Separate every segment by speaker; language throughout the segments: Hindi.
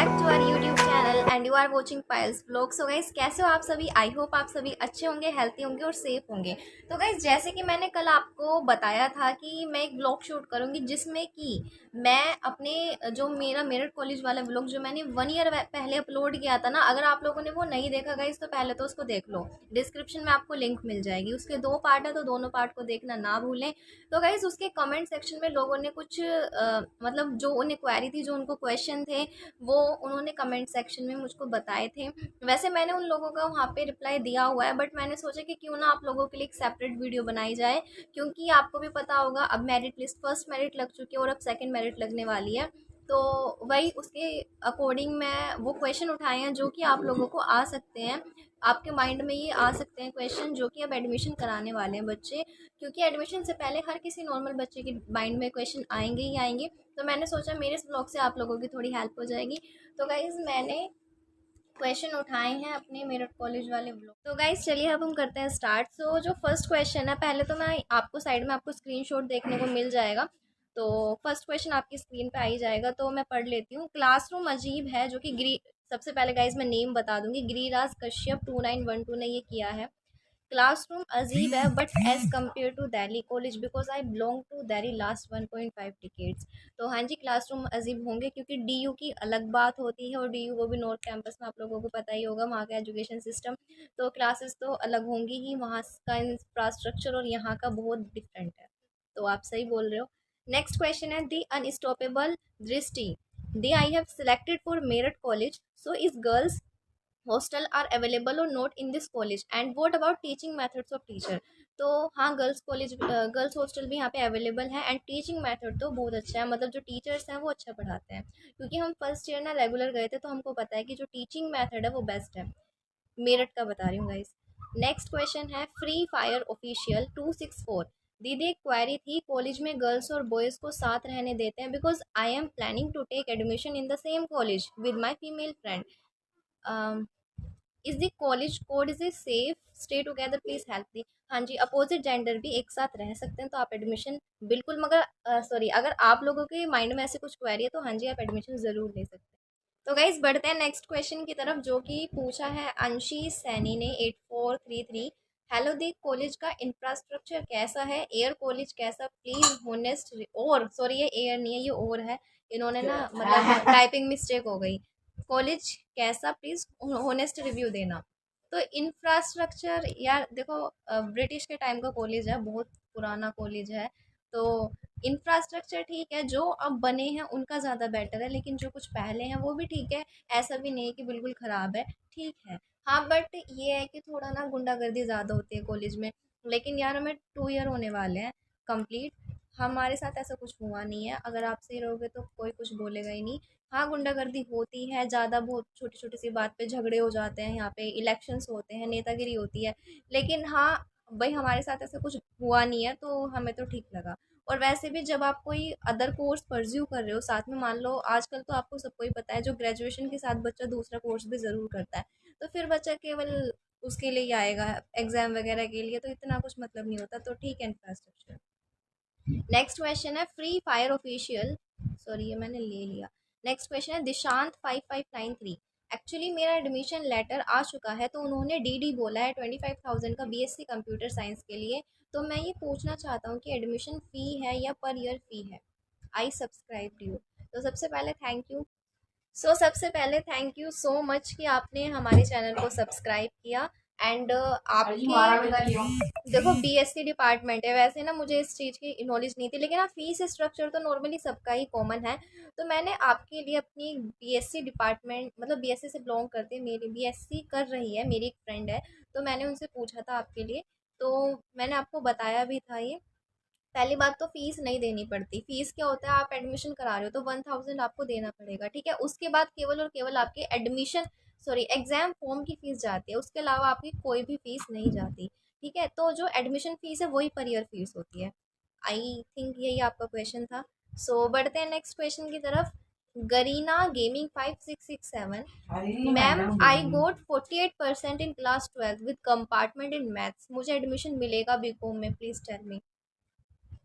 Speaker 1: Back to our YouTube channel and you are watching Payal's vlog. So guys, कैसे हो आप सभी? आई होप आप सभी अच्छे होंगे, हेल्थी होंगे और सेफ होंगे। तो गाइस, जैसे कि मैंने कल आपको बताया था कि मैं एक व्लॉग शूट करूंगी जिसमें कि मैं अपने जो मेरा मेरठ कॉलेज वाला व्लॉग जो मैंने 1 ईयर पहले अपलोड किया था ना, अगर आप लोगों ने वो नहीं देखा गाइस तो पहले तो उसको देख लो। डिस्क्रिप्शन में आपको लिंक मिल जाएगी। उसके 2 पार्ट है तो दोनों पार्ट को देखना ना भूलें। तो गाइस, उसके कमेंट सेक्शन में लोगों ने कुछ मतलब जो उन्हें क्वेरी थी, जो उनको क्वेश्चन थे, वो उन्होंने कमेंट सेक्शन में मुझको बताए थे। वैसे मैंने उन लोगों का वहाँ पे रिप्लाई दिया हुआ है, बट मैंने सोचा कि क्यों ना आप लोगों के लिए एक सेपरेट वीडियो बनाई जाए, क्योंकि आपको भी पता होगा अब मेरिट लिस्ट फर्स्ट मेरिट लग चुकी है और अब सेकंड मेरिट लगने वाली है। तो वही उसके अकॉर्डिंग मैं वो क्वेश्चन उठाए हैं जो कि आप लोगों को आ सकते हैं, आपके माइंड में ये आ सकते हैं क्वेश्चन जो कि अब एडमिशन कराने वाले हैं बच्चे, क्योंकि एडमिशन से पहले हर किसी नॉर्मल बच्चे के माइंड में क्वेश्चन आएंगे ही आएंगे। तो मैंने सोचा मेरे इस ब्लॉग से आप लोगों की थोड़ी हेल्प हो जाएगी। तो गाइज, मैंने क्वेश्चन उठाए हैं अपने मेरठ कॉलेज वाले ब्लॉग। तो गाइज, चलिए अब हम करते हैं स्टार्ट। सो जो फर्स्ट क्वेश्चन है, पहले तो मैं आपको साइड में आपको स्क्रीनशॉट देखने को मिल जाएगा। तो फर्स्ट क्वेश्चन आपकी स्क्रीन पे आ ही जाएगा, तो मैं पढ़ लेती हूँ। क्लासरूम अजीब है, जो कि गिरी, सबसे पहले गाइज मैं नेम बता दूंगी, गिरिराज कश्यप 2912 ने ये किया है। क्लासरूम अजीब है but as compare to Delhi college because I belong to Delhi last 1.5 decades. तो हाँ जी, क्लासरूम अजीब होंगे क्योंकि डीयू की अलग बात होती है, और डीयू वो भी नॉर्थ कैंपस में, आप लोगों को पता ही होगा वहाँ का एजुकेशन सिस्टम। तो क्लासेस तो अलग होंगी ही, वहाँ का इंफ्रास्ट्रक्चर और यहाँ का बहुत डिफरेंट है। तो आप सही बोल रहे हो। नेक्स्ट क्वेश्चन है दी अनस्टॉपेबल दृष्टि दी I have selected for Meerut college, so is girls hostel are available और not in this college and what about teaching methods of teacher. तो हाँ, गर्ल्स कॉलेज गर्ल्स हॉस्टल भी यहाँ पे अवेलेबल है एंड टीचिंग मेथड तो बहुत अच्छा है, मतलब जो टीचर्स हैं वो अच्छा पढ़ाते हैं, क्योंकि हम फर्स्ट ईयर ना रेगुलर गए थे तो हमको पता है कि जो टीचिंग मेथड है वो बेस्ट है। मेरठ का बता रही हूँ गाइस। नेक्स्ट क्वेश्चन है फ्री फायर ऑफिशियल 264। दीदी एक क्वेरी थी, कॉलेज में गर्ल्स और बॉयज़ को साथ रहने देते हैं because I am planning to take admission in the same college with my female friend. Is the college code is a safe stay together please help दी। हाँ जी, अपोजिट जेंडर भी एक साथ रह सकते हैं तो आप एडमिशन बिल्कुल, मगर सॉरी, अगर आप लोगों के माइंड में ऐसे कुछ क्वेरी है तो हाँ जी, आप एडमिशन ज़रूर ले सकते हैं। तो गाइज, बढ़ते हैं नेक्स्ट क्वेश्चन की तरफ, जो कि पूछा है अंशी सैनी ने 8433। हेलो दी, कॉलेज का इंफ्रास्ट्रक्चर कैसा है? एयर कॉलेज कैसा? प्लीज होनेस्ट, और सॉरी ये एयर नहीं है, ये और है, इन्होंने ना मतलब टाइपिंग मिस्टेक हो गई। कॉलेज कैसा, प्लीज होनेस्ट रिव्यू देना। तो इंफ्रास्ट्रक्चर यार देखो, ब्रिटिश के टाइम का कॉलेज है, बहुत पुराना कॉलेज है। तो इंफ्रास्ट्रक्चर ठीक है, जो अब बने हैं उनका ज़्यादा बेटर है, लेकिन जो कुछ पहले हैं वो भी ठीक है। ऐसा भी नहीं है कि बिल्कुल ख़राब है, ठीक है। हाँ, बट ये है कि थोड़ा ना गुंडागर्दी ज़्यादा होती है कॉलेज में। लेकिन यार, हमें 2 ईयर होने वाले हैं कंप्लीट, हमारे साथ ऐसा कुछ हुआ नहीं है। अगर आप सही रहोगे तो कोई कुछ बोलेगा ही नहीं। हाँ, गुंडागर्दी होती है ज़्यादा, बहुत छोटी छोटी सी बात पे झगड़े हो जाते हैं, यहाँ पे इलेक्शंस होते हैं, नेतागिरी होती है। लेकिन हाँ भाई, हमारे साथ ऐसा कुछ हुआ नहीं है तो हमें तो ठीक लगा। और वैसे भी जब आप कोई अदर कोर्स परस्यू कर रहे हो साथ में, मान लो आजकल तो आपको सबको ही पता है, जो ग्रेजुएशन के साथ बच्चा दूसरा कोर्स भी ज़रूर करता है, तो फिर बच्चा केवल उसके लिए ही आएगा एग्जाम वगैरह के लिए, तो इतना कुछ मतलब नहीं होता। तो ठीक है, इंफ्रास्ट्रक्चर। नेक्स्ट क्वेश्चन है फ्री फायर ऑफिशियल, सॉरी ये मैंने ले लिया। नेक्स्ट क्वेश्चन है दिशांत 5593। एक्चुअली मेरा एडमिशन लेटर आ चुका है, तो उन्होंने डीडी बोला है 25,000 का बीएससी कंप्यूटर साइंस के लिए। तो मैं ये पूछना चाहता हूँ कि एडमिशन फ़ी है या पर ईयर फ़ी है? आई सब्सक्राइब यू। तो सबसे पहले थैंक यू। सबसे पहले थैंक यू सो मच कि आपने हमारे चैनल को सब्सक्राइब किया। एंड आपके देखो, बीएससी डिपार्टमेंट है, वैसे ना मुझे इस चीज़ की नॉलेज नहीं थी, लेकिन हाँ फीस स्ट्रक्चर तो नॉर्मली सबका ही कॉमन है। तो मैंने आपके लिए अपनी बीएससी डिपार्टमेंट, मतलब बीएससी से बिलोंग करती है, मेरी बीएससी कर रही है, मेरी एक फ्रेंड है, तो मैंने उनसे पूछा था आपके लिए। तो मैंने आपको बताया भी था ये। पहली बात तो फीस नहीं देनी पड़ती। फीस क्या होता है, आप एडमिशन करा रहे हो तो 1,000 आपको देना पड़ेगा, ठीक है। उसके बाद केवल और केवल आपके एडमिशन, सॉरी एग्जाम फॉर्म की फीस जाती है, उसके अलावा आपकी कोई भी फीस नहीं जाती, ठीक है। तो जो एडमिशन फीस है वही पर ईयर फीस होती है। आई थिंक यही आपका क्वेश्चन था। बढ़ते हैं नेक्स्ट क्वेश्चन की तरफ। Garena gaming 5667। Ma'am I got 48% in class 12 with compartment in maths, मुझे एडमिशन मिलेगा बीकॉम में, प्लीज टेल मी।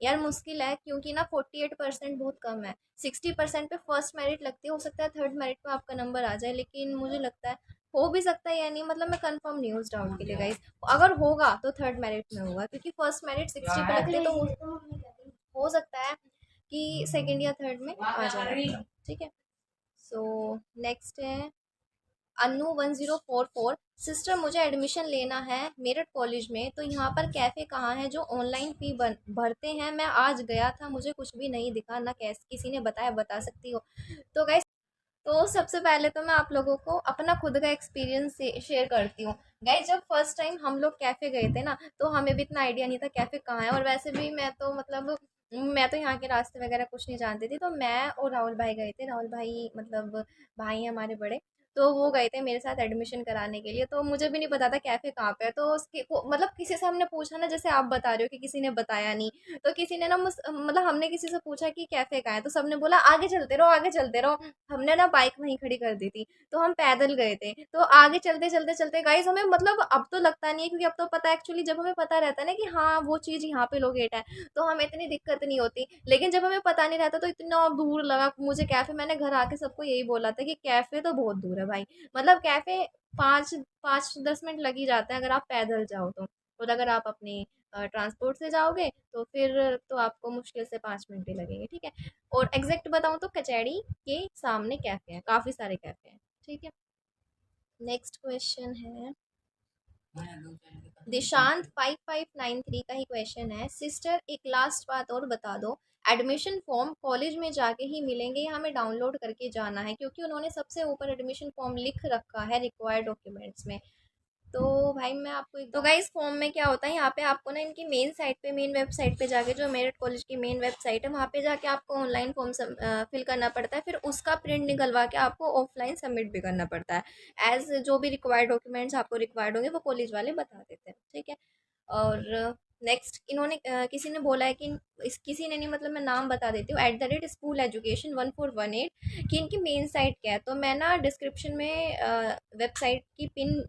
Speaker 1: यार मुश्किल है, क्योंकि ना 48% बहुत कम है। 60% पे फर्स्ट मेरिट लगती है, हो सकता है थर्ड मेरिट पे आपका नंबर आ जाए, लेकिन मुझे लगता है हो भी सकता है या नहीं, मतलब मैं कंफर्म नहीं हूँ उस डाउट के लिए गाइस। अगर होगा तो थर्ड मेरिट में होगा, क्योंकि फर्स्ट मेरिट 60 पे लगती है, तो हो सकता है कि सेकंड या थर्ड में आ जाए। ठीक है। सो नेक्स्ट है अनु 1044। सिस्टर, मुझे एडमिशन लेना है मेरठ कॉलेज में, तो यहाँ पर कैफ़े कहाँ है जो ऑनलाइन फ़ी भरते हैं? मैं आज गया था, मुझे कुछ भी नहीं दिखा, ना कैस किसी ने बताया, बता सकती हो? तो गाइस, तो सबसे पहले तो मैं आप लोगों को अपना खुद का एक्सपीरियंस शेयर करती हूँ। गाइस, जब फर्स्ट टाइम हम लोग कैफ़े गए थे ना, तो हमें भी इतना आइडिया नहीं था कैफ़े कहाँ है, और वैसे भी मैं तो मतलब मैं तो यहाँ के रास्ते वगैरह कुछ नहीं जानती थी। तो मैं और राहुल भाई गए थे। राहुल भाई मतलब भाई हैं हमारे बड़े। तो वो गए थे मेरे साथ एडमिशन कराने के लिए, तो मुझे भी नहीं पता था कैफ़े कहाँ पे है। तो उसकी मतलब किसी से हमने पूछा ना, जैसे आप बता रहे हो कि किसी ने बताया नहीं, तो किसी ने ना मतलब हमने किसी से पूछा कि कैफ़े कहाँ है, तो सबने बोला आगे चलते रहो, आगे चलते रहो। हमने ना बाइक वहीं खड़ी कर दी थी, तो हम पैदल गए थे। तो आगे चलते चलते चलते गाइस, हमें मतलब अब तो लगता नहीं है, क्योंकि अब तो पता है एक्चुअली, जब हमें पता रहता है ना कि हाँ वो चीज़ यहाँ पे लोकेट है, तो हमें इतनी दिक्कत नहीं होती। लेकिन जब हमें पता नहीं रहता तो इतना दूर लगा मुझे कैफ़े। मैंने घर आके सबको यही बोला था कि कैफ़े तो बहुत दूर है भाई, मतलब कैफ़े 5-10 मिनट लग ही जाते हैं अगर आप पैदल जाओ तो। और अगर आप अपने ट्रांसपोर्ट से जाओगे तो फिर तो आपको मुश्किल से 5 मिनट ही लगेंगे। ठीक है। और एग्जैक्ट बताऊँ तो कचहरी के सामने कैफ़े हैं, काफ़ी सारे कैफ़े हैं। ठीक है। नेक्स्ट क्वेश्चन है दिशांत 5593 का ही क्वेश्चन है। सिस्टर, एक लास्ट बात और बता दो, एडमिशन फॉर्म कॉलेज में जाके ही मिलेंगे या हमें डाउनलोड करके जाना है? क्योंकि उन्होंने सबसे ऊपर एडमिशन फॉर्म लिख रखा है रिक्वायर्ड डॉक्यूमेंट्स में। तो भाई मैं आपको एक तो गाइस, फॉर्म में क्या होता है, यहाँ पे आपको ना इनकी मेन साइट पे, मेन वेबसाइट पे जाके, जो मेरिट कॉलेज की मेन वेबसाइट है, वहाँ पे जाके आपको ऑनलाइन फॉर्म फिल करना पड़ता है। फिर उसका प्रिंट निकलवा के आपको ऑफलाइन सबमिट भी करना पड़ता है। एज जो भी रिक्वायर्ड डॉक्यूमेंट्स आपको रिक्वायर्ड होंगे वो कॉलेज वाले बता देते हैं। ठीक है। और नेक्स्ट इन्होंने किसी ने बोला है कि किसी ने नहीं, मतलब मैं नाम बता देती हूँ, @स्कूल एजुकेशन 1418, कि इनकी मेन साइट क्या है। तो मैं ना डिस्क्रिप्शन में वेबसाइट की पिन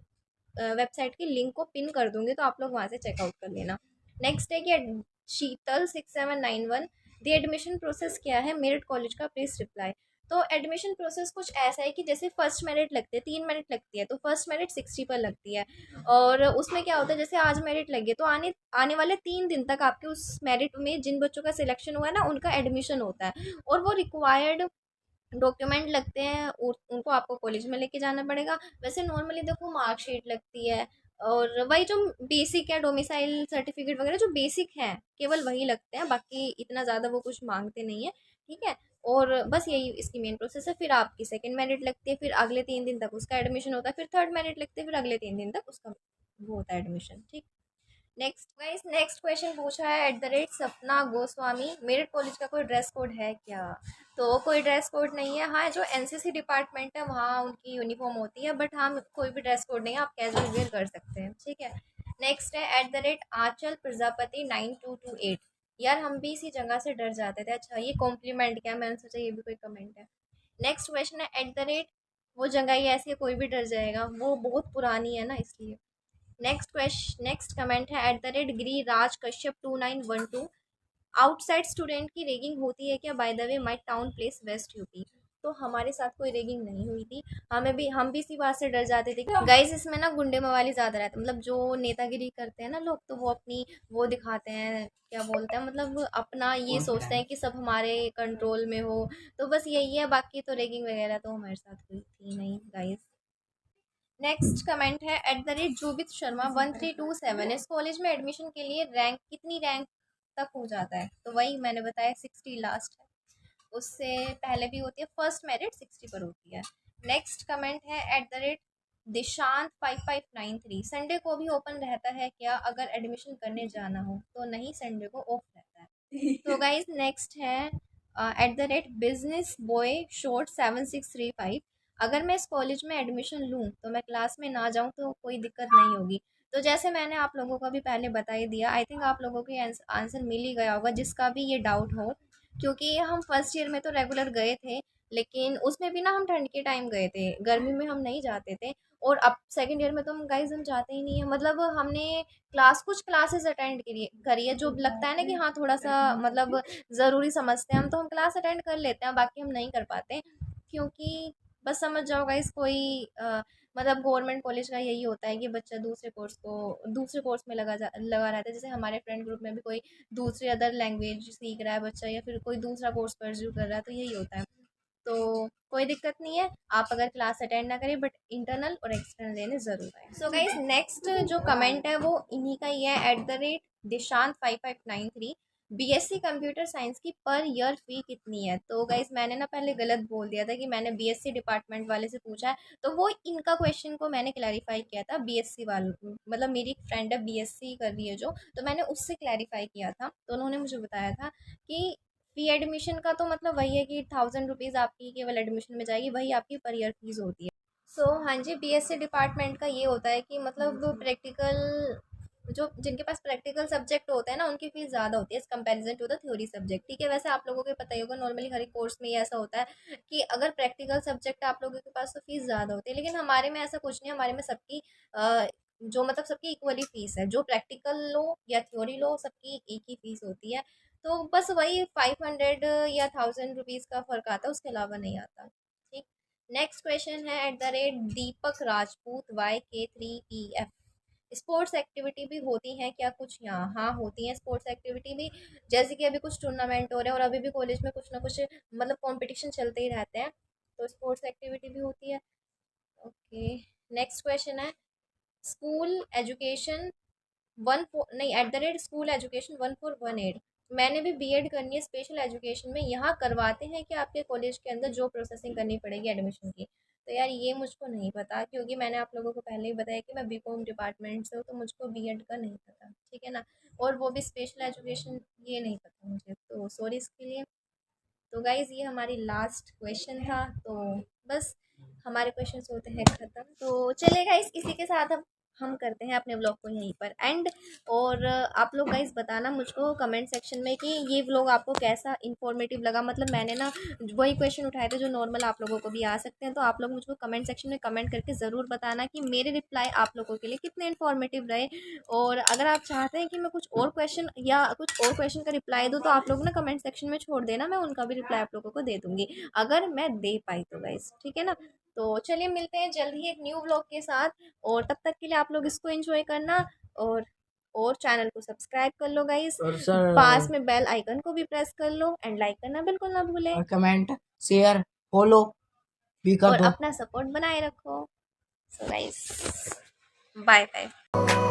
Speaker 1: वेबसाइट की लिंक को पिन कर दूंगी, तो आप लोग वहाँ से चेकआउट कर लेना। नेक्स्ट है कि शीतल 6791, दी एडमिशन प्रोसेस क्या है मेरिट कॉलेज का, प्लीज रिप्लाई। तो एडमिशन प्रोसेस कुछ ऐसा है कि जैसे फर्स्ट मेरिट लगती है, 3 मेरिट लगती है, तो फर्स्ट मेरिट 60 पर लगती है। और उसमें क्या होता है, जैसे आज मेरिट लगी है, तो आने आने वाले 3 दिन तक आपके उस मेरिट में जिन बच्चों का सिलेक्शन हुआ है ना, उनका एडमिशन होता है। और वो रिक्वायर्ड डॉक्यूमेंट लगते हैं, उनको आपको कॉलेज में लेके जाना पड़ेगा। वैसे नॉर्मली देखो मार्कशीट लगती है, और वही जो बेसिक है, डोमिसाइल सर्टिफिकेट वगैरह जो बेसिक है, केवल वही लगते हैं, बाकी इतना ज़्यादा वो कुछ मांगते नहीं है। ठीक है। और बस यही इसकी मेन प्रोसेस है। फिर आपकी सेकंड मेरिट लगती है, फिर अगले 3 दिन तक उसका एडमिशन होता है, फिर थर्ड मेरिट लगती है, फिर अगले 3 दिन तक उसका वो होता है एडमिशन। ठीक। नेक्स्ट गाइस, नेक्स्ट क्वेश्चन पूछा है @सपना गोस्वामी, मेरिट कॉलेज का कोई ड्रेस कोड है क्या? तो कोई ड्रेस कोड नहीं है। हाँ, जो एनसीसी डिपार्टमेंट है वहाँ उनकी यूनिफॉर्म होती है, बट हाँ कोई भी ड्रेस कोड नहीं है, आप कैजुअल वेयर कर सकते हैं। ठीक है। नेक्स्ट है @आंचल प्रजापति 9228। यार हम भी इसी जगह से डर जाते थे। अच्छा, ये कॉम्प्लीमेंट क्या, मैंने सोचा ये भी कोई कमेंट है। नेक्स्ट क्वेश्चन है वो जगह ही ऐसी है, कोई भी डर जाएगा, वो बहुत पुरानी है ना, इसलिए। नेक्स्ट कमेंट है @गिरिराज कश्यप 2912। आउटसाइड स्टूडेंट की रैगिंग होती है क्या? By the way my town place west UP. तो हमारे साथ कोई रैगिंग नहीं हुई थी। हम भी इसी बात से डर जाते थे गाइस, इसमें ना गुंडे मवाली ज़्यादा रहता है, मतलब जो नेतागिरी करते हैं ना लोग, तो वो अपनी वो दिखाते हैं, क्या बोलते हैं, मतलब अपना ये सोचते हैं कि सब हमारे कंट्रोल में हो। तो बस यही है, बाकी तो रैगिंग वगैरह तो हमारे साथ हुई थी नहीं गाइस। नेक्स्ट कमेंट है @जोबित शर्मा 1327। इस कॉलेज में एडमिशन के लिए रैंक कितनी रैंक तक हो जाता है? तो वही मैंने बताया, 60 लास्ट है, उससे पहले भी होती है, फर्स्ट मेरिट 60 पर होती है। नेक्स्ट कमेंट है दिशांत 5593। संडे को भी ओपन रहता है क्या अगर एडमिशन करने जाना हो? तो नहीं, संडे को ऑफ रहता है। तो गाइज नेक्स्ट है बिजनेस बॉय शॉर्ट 7635। अगर मैं इस कॉलेज में एडमिशन लूँ तो मैं क्लास में ना जाऊँ तो कोई दिक्कत नहीं होगी? तो जैसे मैंने आप लोगों को भी पहले बता ही दिया, आई थिंक आप लोगों को आंसर मिल ही गया होगा जिसका भी ये डाउट हो, क्योंकि हम फर्स्ट ईयर में तो रेगुलर गए थे। लेकिन उसमें भी ना हम ठंड के टाइम गए थे, गर्मी में हम नहीं जाते थे। और अब सेकंड ईयर में तो हम गाइस हम जाते ही नहीं है, मतलब हमने कुछ क्लासेस अटेंड करी है जो लगता है ना कि हाँ थोड़ा सा मतलब ज़रूरी समझते हैं हम, तो हम क्लास अटेंड कर लेते हैं, बाकी हम नहीं कर पाते। क्योंकि बस समझ जाओ गाइस, कोई मतलब गवर्नमेंट कॉलेज का यही होता है कि बच्चा दूसरे कोर्स में लगा रहता है। जैसे हमारे फ्रेंड ग्रुप में भी कोई दूसरी अदर लैंग्वेज सीख रहा है बच्चा, या फिर कोई दूसरा कोर्स परस्यू कर रहा है, तो यही होता है। तो कोई दिक्कत नहीं है, आप अगर क्लास अटेंड ना करें, बट इंटरनल और एक्सटर्नल देने ज़रूर आए। सो गाइस, नेक्स्ट जो कमेंट है वो इन्हीं का ही है, @Dishant5593। बीएससी कंप्यूटर साइंस की पर ईयर फी कितनी है? तो गाइस मैंने ना पहले गलत बोल दिया था कि मैंने बीएससी डिपार्टमेंट वाले से पूछा है, तो वो इनका क्वेश्चन को मैंने क्लैरिफाई किया था बीएससी वालों, मतलब मेरी एक फ्रेंड है बीएससी कर रही है जो, तो मैंने उससे क्लैरिफाई किया था, तो उन्होंने मुझे बताया था कि फी एडमिशन का तो मतलब वही है कि 1000 रुपीज़ आपकी केवल एडमिशन में जाएगी, वही आपकी पर ईयर फीस होती है। हाँ जी, बीएससी डिपार्टमेंट का ये होता है कि मतलब प्रैक्टिकल, जो जिनके पास प्रैक्टिकल सब्जेक्ट होते हैं ना, उनकी फीस ज़्यादा होती है as comparison to the theory subject. ठीक है, वैसे आप लोगों को पता ही होगा, नॉर्मली हर एक कोर्स में ये ऐसा होता है कि अगर प्रैक्टिकल सब्जेक्ट आप लोगों के पास तो फीस ज़्यादा होती है, लेकिन हमारे में ऐसा कुछ नहीं है। हमारे में सबकी जो मतलब सबकी इक्वली फीस है, जो प्रैक्टिकल लो या थ्योरी लो, सबकी एक ही फीस होती है। तो बस वही 500 या 1000 रुपीज़ का फ़र्क आता है, उसके अलावा नहीं आता। ठीक। नेक्स्ट क्वेश्चन है @दीपक राजपूत YK3EF। स्पोर्ट्स एक्टिविटी भी होती हैं क्या कुछ यहाँ? हाँ, होती हैं स्पोर्ट्स एक्टिविटी भी। जैसे कि अभी कुछ टूर्नामेंट हो रहे हैं, और अभी भी कॉलेज में कुछ ना कुछ मतलब कंपटीशन चलते ही रहते हैं, तो स्पोर्ट्स एक्टिविटी भी होती है। ओके। नेक्स्ट क्वेश्चन है, स्कूल एजुकेशन वन फोर नहीं @स्कूल एजुकेशन 1418। मैंने भी बीएड करनी है स्पेशल एजुकेशन में, यहाँ करवाते हैं कि आपके कॉलेज के अंदर जो प्रोसेसिंग करनी पड़ेगी एडमिशन की? तो यार ये मुझको नहीं पता, क्योंकि मैंने आप लोगों को पहले ही बताया कि मैं बीकॉम डिपार्टमेंट से हूँ, तो मुझको बीएड का नहीं पता, ठीक है ना। और वो भी स्पेशल एजुकेशन, ये नहीं पता मुझे, तो सॉरी इसके लिए। तो गाइज ये हमारी लास्ट क्वेश्चन था, तो बस हमारे क्वेश्चन होते हैं ख़त्म। तो चलिए गाइज, इसी के साथ अब हम करते हैं अपने व्लॉग को यहीं पर एंड। और आप लोग गाइज बताना मुझको कमेंट सेक्शन में कि ये व्लॉग आपको कैसा इन्फॉर्मेटिव लगा। मतलब मैंने ना वही क्वेश्चन उठाए थे जो नॉर्मल आप लोगों को भी आ सकते हैं, तो आप लोग मुझको कमेंट सेक्शन में कमेंट करके ज़रूर बताना कि मेरे रिप्लाई आप लोगों के लिए कितने इन्फॉर्मेटिव रहे। और अगर आप चाहते हैं कि मैं कुछ और क्वेश्चन या कुछ और क्वेश्चन का रिप्लाई दूँ, तो आप लोग ना कमेंट सेक्शन में छोड़ देना, मैं उनका भी रिप्लाई आप लोगों को दे दूँगी, अगर मैं दे पाई तो गाइस, ठीक है ना। तो चलिए मिलते हैं जल्द ही एक न्यू व्लॉग के साथ, और तब तक के लिए आप लोग इसको एंजॉय करना, और चैनल को सब्सक्राइब कर लो गाइस, पास में बेल आइकन को भी प्रेस कर लो, एंड लाइक करना बिल्कुल ना भूलें,
Speaker 2: और कमेंट शेयर फॉलो भी कर
Speaker 1: और
Speaker 2: दो।
Speaker 1: अपना सपोर्ट बनाए रखो। So guys, bye bye.